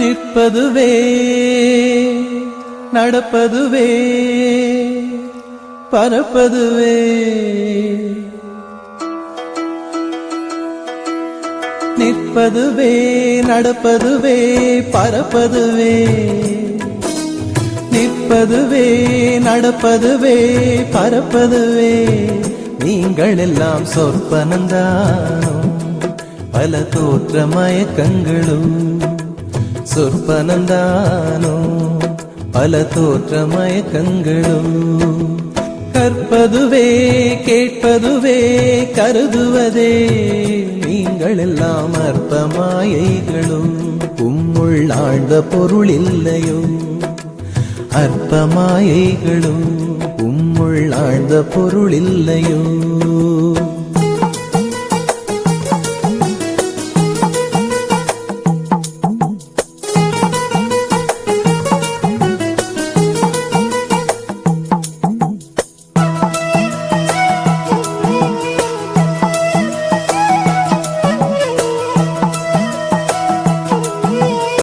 நிற்பதுவே நடப்பதுவே பறப்பதுவே. நிற்பதுவே நடப்பதுவே பறப்பதுவே. நிற்பதுவே நடப்பதுவே பறப்பதுவே. நீங்கள் எல்லாம் சொற்பனந்தானோ பல தோற்ற மயக்கங்களும். சொற்பனந்தானோ பல தோற்ற மயக்கங்களும். கற்பதுவே கேட்பதுவே கருதுவதே நீங்கள் எல்லாம் அற்ப மாயைகளும். உம்முள் ஆழ்ந்த பொருள் இல்லையோ அற்ப மாயைகளும். உம்முள் ஆழ்ந்த பொருள் இல்லையோ.